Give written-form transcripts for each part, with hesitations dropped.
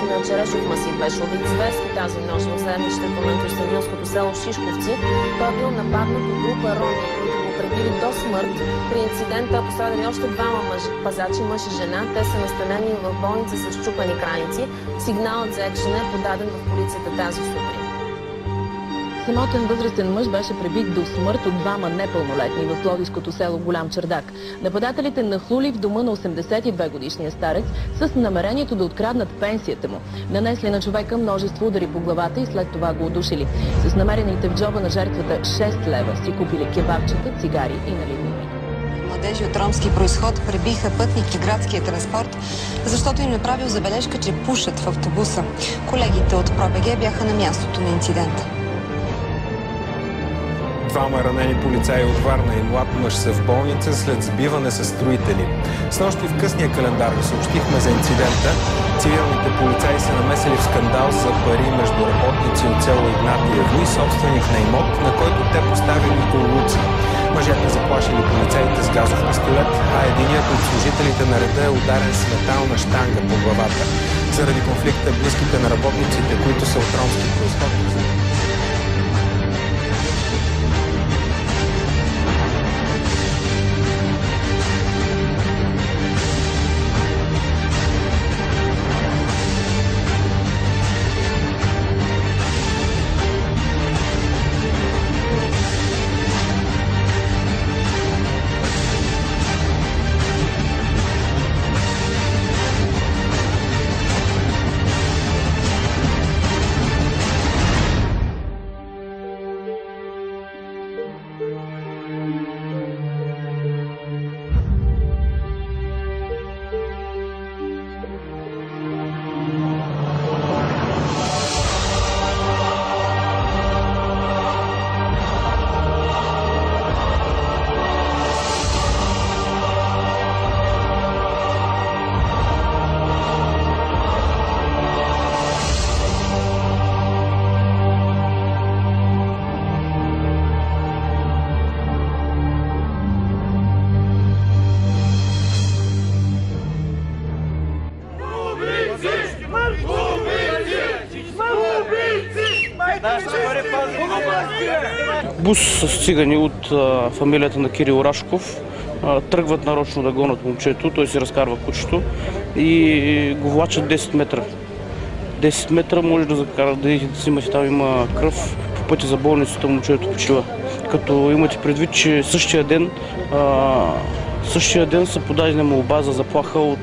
на Черешов масив беше убит зверски тази нощ в селището на Кюстендилското село Шишковци. Той е бил нападнат от група роми, които го пребили до смърт. При инцидента пострадали още двама пазачи, мъж и жена. Те са настанени в болница с счупени крайници. Сигналът за екшена е подаден в полицията тази сутрин. Самотен възрастен мъж беше пребит до смърт от двама непълнолетни в пловдивското село Голям Чардак. Нападателите нахлули в дома на 82-годишния старец с намерението да откраднат пенсията му. Нанесли на човека множество удари по главата и след това го удушили. С намерените в джоба на жертвата 6 лева си купили кебабчета, цигари и наливни. Младежи от ромски произход пребиха пътник и градския транспорт, защото им направил забележка, че пушат в автобуса. Колегите от ПРО-БГ бяха на мястото на инцидента. Двама ранени полицаи от Варна и млад мъж са в болница след сбиване с строители. Снощи в късния календар ви съобщихме за инцидента. Цивилните полицаи се намесили в скандал за пари между работници от село Игнатиево и собственик на имот, на който те поставили улуци. Мъжете заплашили полицаите с газов пистолет, а единият от служителите на реда е ударен с метална щанга по главата. Заради конфликта близките на работниците, които са от ромски произход, Бус с цигани от фамилията на Кирил Рашков тръгват нарочно да гонят момчето, той си разкарва кучето и го влачат 10 метра. 10 метра може да закарат, да снимате, там има кръв, по пътя за болницата момчето почива. Като имате предвид, че същия ден са подадени молба за заплаха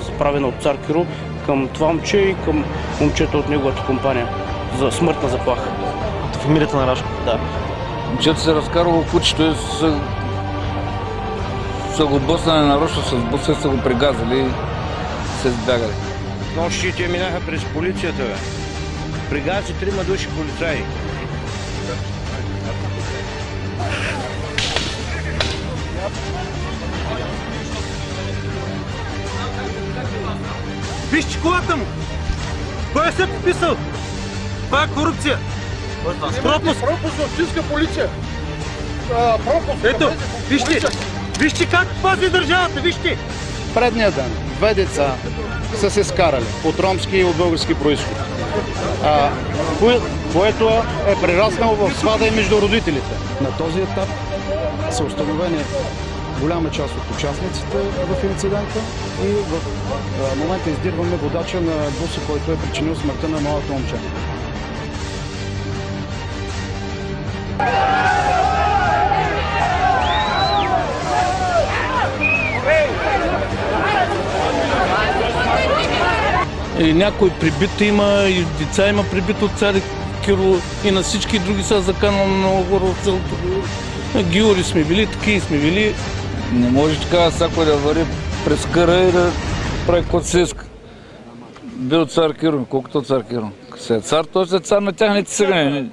справена от Цар Киро към това момче и към момчето от неговата компания за смъртна заплаха. От фамилията на Рашков? Да. Момчето се разкарвало кучето и са го бъснали нарочно с буса, са го пригазали и се избягали. Нощи те минаха през полицията, бе. Пригази 3 души полицаи. Виж колата му! Кой се подписал? Това е корупция! Пропуск! Пропуск в общинска полиция! Пропуск! Ето, вижте как пази държавата, вижте! Предния ден две деца са се скарали от ромски и от български произход, което е прераснало в свада и между родителите. На този етап са установени голяма част от участниците в инцидента и в момента издирваме водача на буса, който е причинил смъртта на малото момче. И някой прибит има, и деца има прибит от Цар Киро, и на всички други са заканали много хора от селото. На Гиори сме били, такива сме били. Не може така всяко да вари през къра и да прави каквото се иска. Бил Цар Киро, колкото Цар Киро. Се е цар, той е цар на тяхните цигани.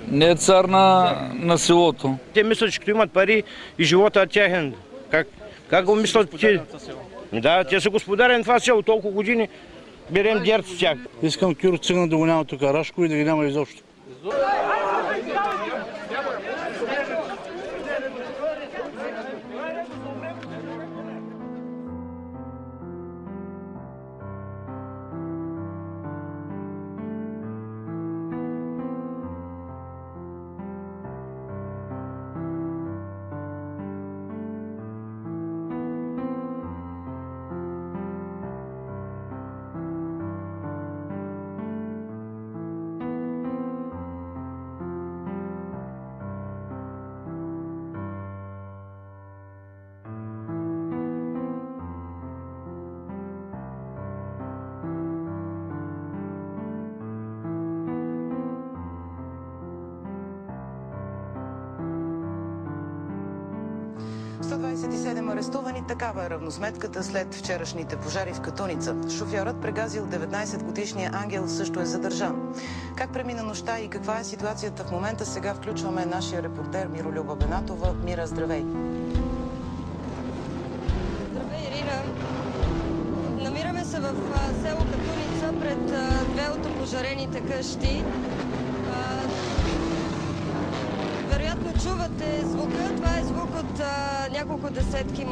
Не е цар на селото. Те мислят, че като имат пари и живота е тяхен. Как го мислят те? Да, те са господари на това село, толкова години берем дерт с тях. Искам Киро циган да го няма тук Рашко и да ги няма изобщо. 27 арестувани, такава е равносметката след вчерашните пожари в Катуница. Шофьорът, прегазил 19-годишния Ангел, също е задържан. Как премина нощта и каква е ситуацията в момента, сега включваме нашия репортер Миролюба Бенатова. Мира, здравей! Здравей, Ирина! Намираме се в село Катуница пред две от опожарените къщи. Вероятно чувате звука. Това е звук от няколко десетки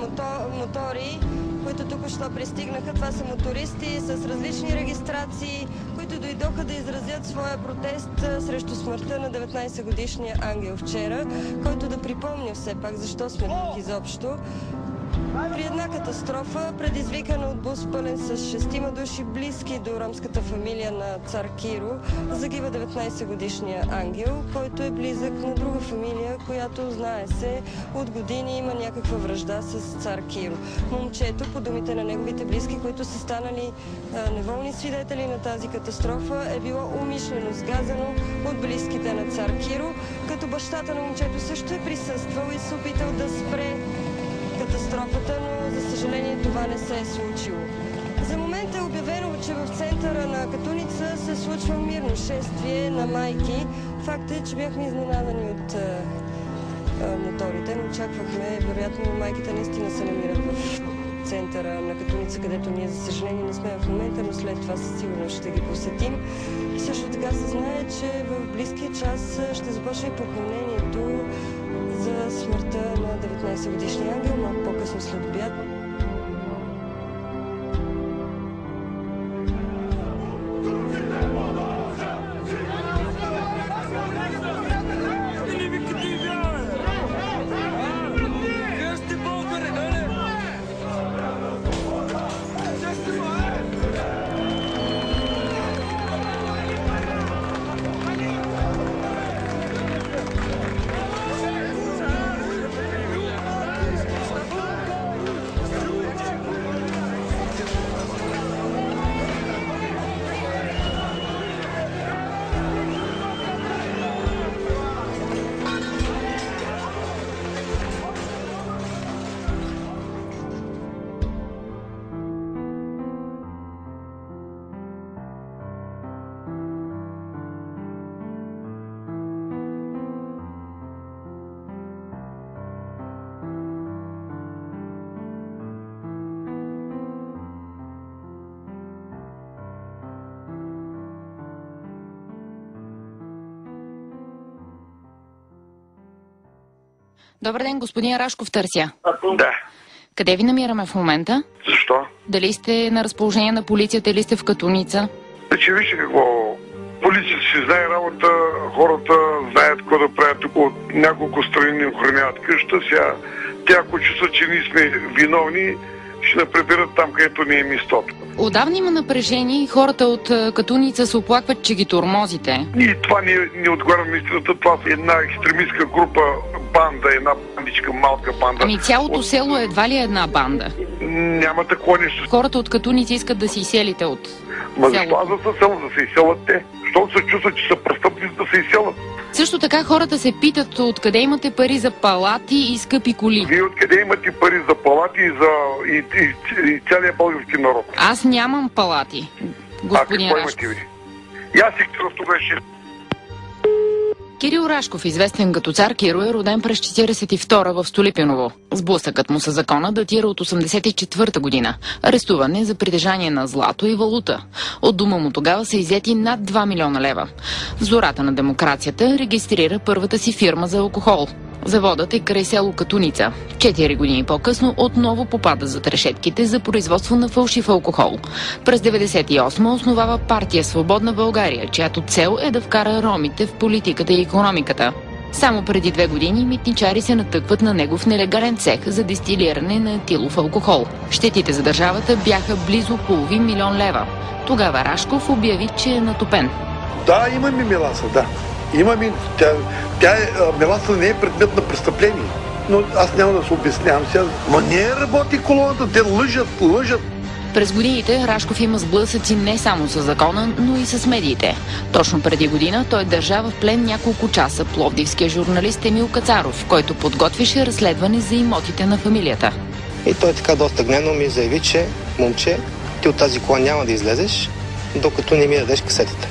мотори, които току-що пристигнаха. Това са мотористи с различни регистрации, които дойдоха да изразят своя протест срещу смъртта на 19-годишния Ангел вчера, който да припомня все пак защо сме тук изобщо. При една катастрофа, предизвикана от бус пълен с 6 души, близки до ромската фамилия на цар Киро, загива 19-годишния Ангел, който е близък на друга фамилия, която, знае се, от години има някаква вражда с цар Киро. Момчето, по думите на неговите близки, които са станали неволни свидетели на тази катастрофа, е било умишлено сгазано от близките на цар Киро, като бащата на момчето също е присъствал и се опитал да спре катастрофата, но за съжаление това не се е случило. За момента е обявено, че в центъра на Катуница се случва мирно шествие на майки. Факт е, че бяхме изненадани от моторите, но очаквахме, вероятно майките наистина се намират в центъра на Катуница, където ние за съжаление не сме в момента, но след това със сигурност ще ги посетим. И също така се знае, че в близкия час ще започне и поклонението за смъртта на 19-годишния Ангел, малко по-късно след обяд. Добър ден, господин Рашков търся. Да. Къде ви намираме в момента? Защо? Дали сте на разположение на полицията или сте в Катуница? Значи вижте какво. Полицията си знае работа, хората знаят какво да правят. Тук от няколко страни ни охраняват къща. Сега те, ако чувстват, че ние сме виновни, ще да приберат там, където не е местото. Отдавна има напрежение и хората от Катуница се оплакват, че ги тормозите. И това не отговаря на истината. Това е една екстремистка група, банда, една бандичка, малка банда. Ами цялото село едва ли е една банда? Няма такова нещо. Хората от Катуница искат да се изселите от селото. Защо да се селят? Да се изселят те.Що се чувстват, че са престъпници, да се изселят? Също така хората се питат откъде имате пари за палати и скъпи коли. Вие откъде имате пари за палати и целият български народ? Аз нямам палати, господин Рашков. И аз си това беше. Кирил Рашков, известен като цар Киро, е роден през 1942 в Столипиново. Сблъсъкът му със закона датира от 1984 година. Арестуван е за притежание на злато и валута. От дома му тогава са иззети над 2 милиона лева. В зората на демокрацията регистрира първата си фирма за алкохол. Заводът е край село Катуница. 4 години по-късно отново попада зад решетките за производство на фалшив алкохол. През 1998 основава партия Свободна България, чиято цел е да вкара ромите в политиката и икономиката. Само преди 2 години митничари се натъкват на негов нелегален цех за дестилиране на етилов алкохол. Щетите за държавата бяха близо половин милион лева. Тогава Рашков обяви, че е натопен. Да, имаме меласа, да. Имаме. Меласа не е предмет на престъпление. Но аз няма да се обяснявам сега. Ма не работи колоната, те лъжат. През годините Рашков има сблъсъци не само с закона, но и с медиите. Точно преди година той държа в плен няколко часа пловдивския журналист Емил Кацаров, който подготвяше разследване за имотите на фамилията. И той така доста гневно ми заяви, че момче, ти от тази кола няма да излезеш, докато не ми дадеш касетите.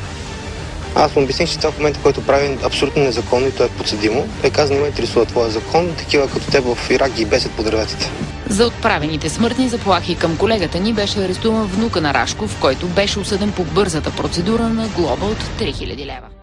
Аз му обясних, че това в момента, който прави абсолютно незаконно и то е подсъдимо. Той каза, не ме интересува твоя закон, такива като теб в Ирак ги бесят по дърветата. За отправените смъртни заплахи към колегата ни беше арестуван внука на Рашков, който беше осъден по бързата процедура на глоба от 3000 лева.